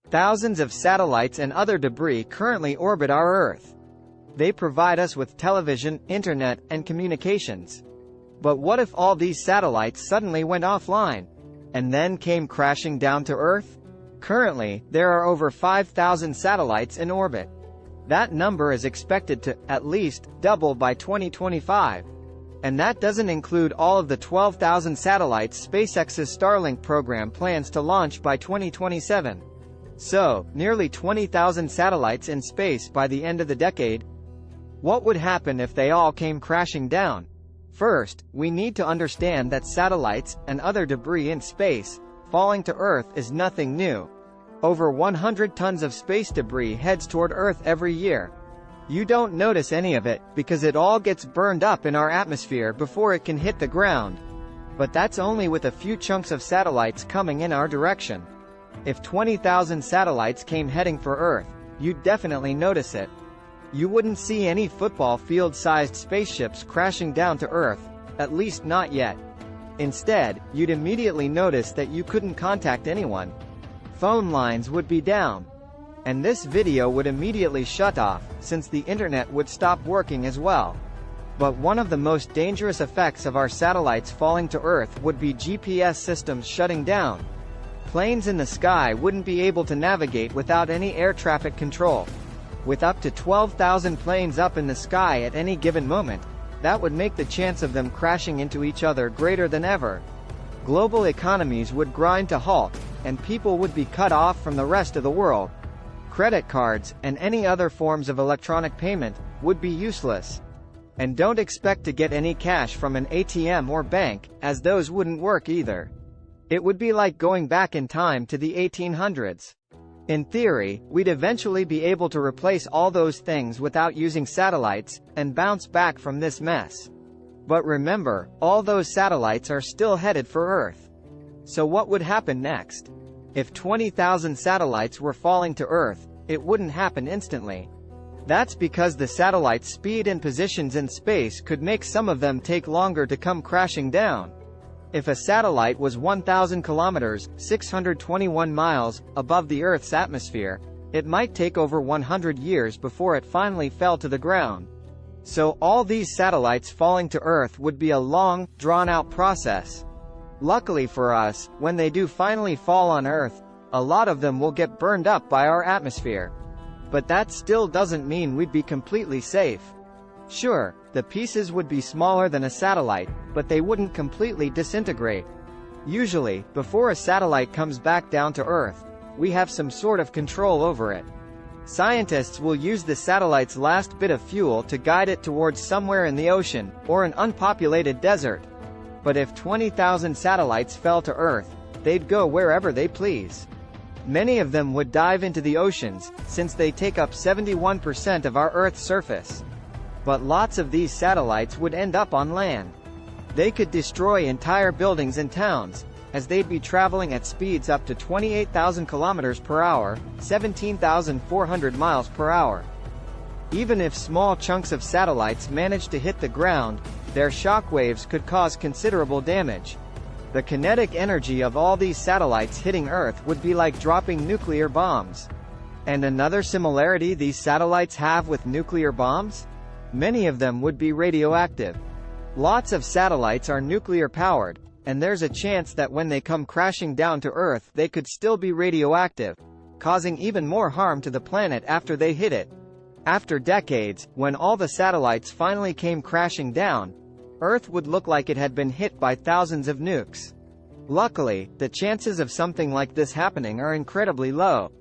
Thousands of satellites and other debris currently orbit our Earth. They provide us with television, internet, and communications. But what if all these satellites suddenly went offline, and then came crashing down to Earth? Currently, there are over 5,000 satellites in orbit. That number is expected to, at least, double by 2025. And that doesn't include all of the 12,000 satellites SpaceX's Starlink program plans to launch by 2027. So, nearly 20,000 satellites in space by the end of the decade. What would happen if they all came crashing down? First, we need to understand that satellites, and other debris in space, falling to Earth is nothing new. Over 100 tons of space debris heads toward Earth every year. You don't notice any of it, because it all gets burned up in our atmosphere before it can hit the ground. But that's only with a few chunks of satellites coming in our direction. If 20,000 satellites came heading for Earth, you'd definitely notice it. You wouldn't see any football field-sized spaceships crashing down to Earth, at least not yet. Instead, you'd immediately notice that you couldn't contact anyone. Phone lines would be down. And this video would immediately shut off, since the internet would stop working as well. But one of the most dangerous effects of our satellites falling to Earth would be GPS systems shutting down. Planes in the sky wouldn't be able to navigate without any air traffic control. With up to 12,000 planes up in the sky at any given moment, that would make the chance of them crashing into each other greater than ever. Global economies would grind to halt, and people would be cut off from the rest of the world. Credit cards, and any other forms of electronic payment, would be useless. And don't expect to get any cash from an ATM or bank, as those wouldn't work either. It would be like going back in time to the 1800s. In theory, we'd eventually be able to replace all those things without using satellites, and bounce back from this mess. But remember, all those satellites are still headed for Earth. So what would happen next? If 20,000 satellites were falling to Earth, it wouldn't happen instantly. That's because the satellite's speed and positions in space could make some of them take longer to come crashing down. If a satellite was 1,000 kilometers, 621 miles, above the Earth's atmosphere, it might take over 100 years before it finally fell to the ground. So all these satellites falling to Earth would be a long, drawn-out process. Luckily for us, when they do finally fall on Earth, a lot of them will get burned up by our atmosphere. But that still doesn't mean we'd be completely safe. Sure, the pieces would be smaller than a satellite, but they wouldn't completely disintegrate. Usually, before a satellite comes back down to Earth, we have some sort of control over it. Scientists will use the satellite's last bit of fuel to guide it towards somewhere in the ocean, or an unpopulated desert. But if 20,000 satellites fell to Earth, they'd go wherever they please. Many of them would dive into the oceans, since they take up 71% of our Earth's surface. But lots of these satellites would end up on land. They could destroy entire buildings and towns, as they'd be traveling at speeds up to 28,000 kilometers per hour, 17,400 miles per hour. Even if small chunks of satellites managed to hit the ground, their shock waves could cause considerable damage. The kinetic energy of all these satellites hitting Earth would be like dropping nuclear bombs. And another similarity these satellites have with nuclear bombs? Many of them would be radioactive. Lots of satellites are nuclear-powered, and there's a chance that when they come crashing down to Earth they could still be radioactive, causing even more harm to the planet after they hit it. After decades, when all the satellites finally came crashing down, Earth would look like it had been hit by thousands of nukes. Luckily, the chances of something like this happening are incredibly low.